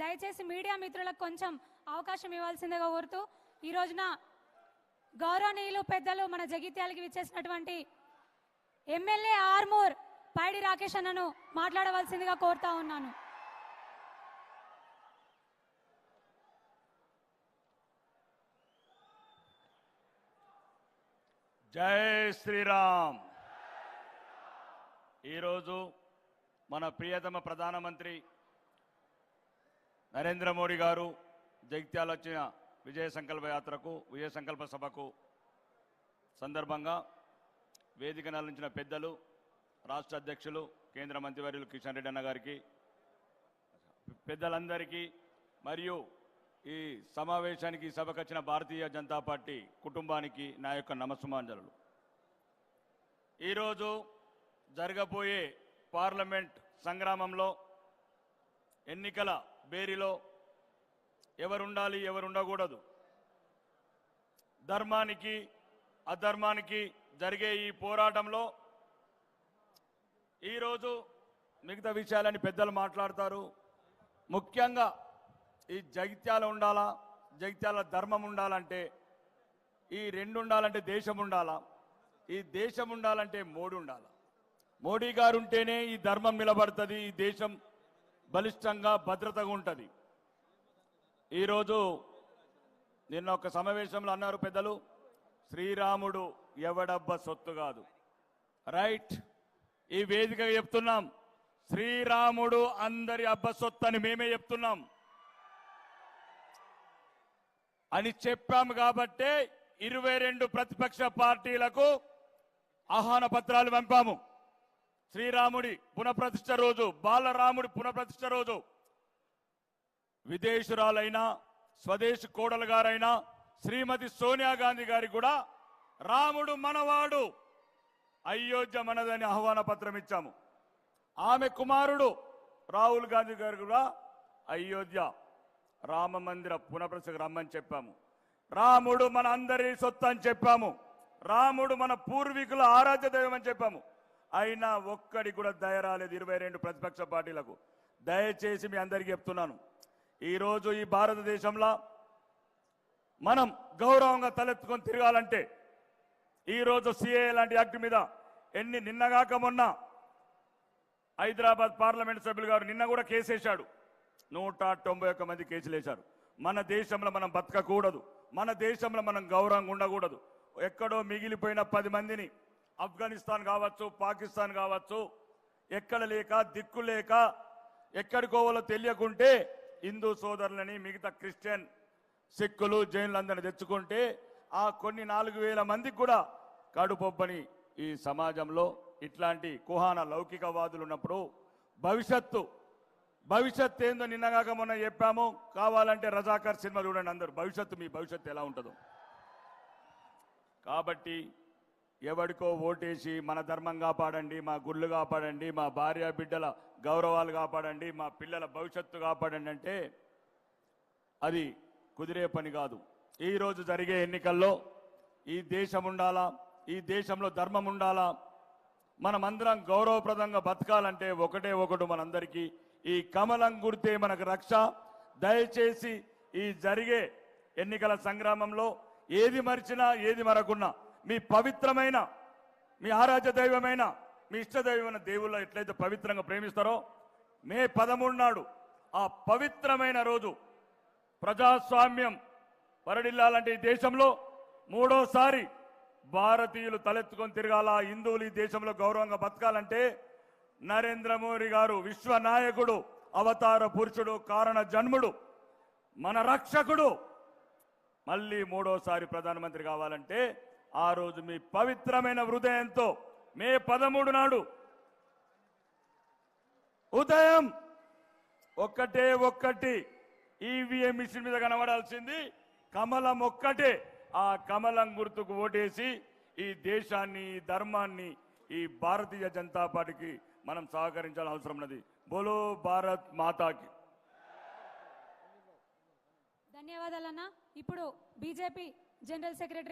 దయచేసి మీడియా మిత్రులకు కొంచెం అవకాశం ఇవ్వాల్సిందిగా కోరుతూ ఈ రోజున గౌరవనీయులు పెద్దలు మన జగిత్యాలకి విచ్చేసినటువంటి ఎమ్మెల్యే ఆర్మూర్ పైడి రాకేష్ అన్నను మాట్లాడవలసిందిగా కోరుతా ఉన్నాను. జై శ్రీరామ్. ఈరోజు మన ప్రియతమ ప్రధానమంత్రి నరేంద్ర మోడీ గారు జగిత్యాల వచ్చిన విజయ సంకల్ప యాత్రకు, విజయ సంకల్ప సభకు సందర్భంగా వేదిక నలించిన పెద్దలు, రాష్ట్ర అధ్యక్షులు, కేంద్ర మంత్రివర్యులు కిషన్ రెడ్డి అన్న గారికి, పెద్దలందరికీ మరియు ఈ సమావేశానికి సభకు వచ్చిన భారతీయ జనతా పార్టీ కుటుంబానికి నా యొక్క నమస్సుమాంజలు. ఈరోజు జరగబోయే పార్లమెంట్ సంగ్రామంలో, ఎన్నికల బేరిలో ఎవరుండాలి, ఎవరుండకూడదు, ధర్మానికి అధర్మానికి జరిగే ఈ పోరాటంలో ఈరోజు మిగతా విషయాలని పెద్దలు మాట్లాడతారు. ముఖ్యంగా ఈ జగిత్యాల ఉండాలా, జగిత్యాల ధర్మం ఉండాలంటే, ఈ రెండు ఉండాలంటే దేశం ఉండాలా, ఈ దేశం ఉండాలంటే మోడీ ఉండాలా. మోడీ గారు ఉంటేనే ఈ ధర్మం నిలబడుతుంది, ఈ దేశం బలిష్టంగా భద్రతగా ఉంటుంది. ఈరోజు నిన్న ఒక సమావేశంలో అన్నారు పెద్దలు, శ్రీరాముడు ఎవడబ్బ సొత్తు కాదు. రైట్. ఈ వేదికగా చెప్తున్నాం, శ్రీరాముడు అందరి అబ్బ సొత్తు అని మేమే చెప్తున్నాం అని చెప్పాము. కాబట్టే 22 ప్రతిపక్ష పార్టీలకు ఆహ్వాన పత్రాలు పంపాము. శ్రీరాముడి పునఃప్రతిష్ఠ రోజు, బాలరాముడి పునఃప్రతిష్ఠ రోజు విదేశురాలైనా, స్వదేశీ కోడలు గారైనా శ్రీమతి సోనియా గాంధీ గారికి కూడా రాముడు మనవాడు, అయోధ్య మనదని ఆహ్వాన పత్రం ఇచ్చాము. ఆమె కుమారుడు రాహుల్ గాంధీ గారు కూడా అయోధ్య రామ మందిర పునఃప్రతిష్ఠకు రమ్మని చెప్పాము. రాముడు మన అందరి సొత్తు అని చెప్పాము. రాముడు మన పూర్వీకుల ఆరాధ్య దైవం అని చెప్పాము. అయినా ఒక్కడి కూడా దయ రాలేదు 22 ప్రతిపక్ష పార్టీలకు. దయచేసి మీ అందరికీ చెప్తున్నాను, ఈరోజు ఈ భారతదేశంలో మనం గౌరవంగా తలెత్తుకొని తిరగాలంటే, ఈరోజు సిఏ లాంటి యాక్ట్ మీద నిన్నగాక మొన్న హైదరాబాద్ పార్లమెంట్ సభ్యులు గారు నిన్న కూడా కేసేశాడు. 191 మంది కేసులు వేశారు. మన దేశంలో మనం బతకకూడదు, మన దేశంలో మనం గౌరవంగా ఉండకూడదు. ఎక్కడో మిగిలిపోయిన 10 మందిని ఆఫ్ఘనిస్తాన్ కావచ్చు, పాకిస్తాన్ కావచ్చు, ఎక్కడ లేక దిక్కు లేక ఎక్కడికోవాలో తెలియకుంటే హిందూ సోదరులని, మిగతా క్రిస్టియన్, సిక్కులు, జైన్లందరినీ తెచ్చుకుంటే ఆ కొన్ని 4000 మందికి కూడా కడుపొబ్బని ఈ సమాజంలో ఇట్లాంటి కుహాన లౌకికవాదులు ఉన్నప్పుడు భవిష్యత్తు ఏందో నిన్నగాక మొన్న చెప్పాము. కావాలంటే రజాకర్ సినిమా చూడండి అందరూ, మీ భవిష్యత్తు ఎలా ఉంటుందో. కాబట్టి ఎవడికో ఓటేసి మన ధర్మం కాపాడండి, మా గుళ్ళు కాపాడండి, మా భార్య బిడ్డల గౌరవాలు కాపాడండి, మా పిల్లల భవిష్యత్తు కాపాడండి అంటే అది కుదిరే పని కాదు. ఈరోజు జరిగే ఎన్నికల్లో ఈ దేశం ఉండాలా, ఈ దేశంలో ధర్మం ఉండాలా, మనమందరం గౌరవప్రదంగా బతకాలంటే ఒకటి మనందరికీ ఈ కమలం గుర్తే మనకు రక్ష. దయచేసి ఈ జరిగే ఎన్నికల సంగ్రామంలో ఏది మరిచినా, ఏది మరకున్నా, మీ పవిత్రమైన, మీ ఆరాధ్య దైవమైన, మీ ఇష్టదైవమైన దేవుళ్ళ ఎట్లయితే పవిత్రంగా ప్రేమిస్తారో, మే 13 నాడు ఆ పవిత్రమైన రోజు ప్రజాస్వామ్యం పరిడిల్లాలంటే ఈ దేశంలో మూడోసారి భారతీయులు తలెత్తుకొని తిరగాల, హిందువులు ఈ దేశంలో గౌరవంగా బతకాలంటే నరేంద్ర మోడీ గారు విశ్వనాయకుడు, అవతార పురుషుడు, కారణ జన్ముడు, మన రక్షకుడు మళ్ళీ మూడోసారి ప్రధానమంత్రి కావాలంటే ఆ రోజు మీ పవిత్రమైన హృదయంతో మే 13 నాడు ఉదయం ఒక్కటి ఈవీఎం మిషన్ మీద కనబడాల్సింది కమలం ఒక్కటే. ఆ కమలం గుర్తుకు ఓటేసి ఈ దేశాన్ని, ఈ ధర్మాన్ని, ఈ భారతీయ జనతా పార్టీకి మనం సహకరించాల్సిన అవసరం ఉన్నది. బోలో భారత్ మాతాకి. ధన్యవాదాలన్నా. ఇప్పుడు బీజేపీ జనరల్ సెక్రటరీ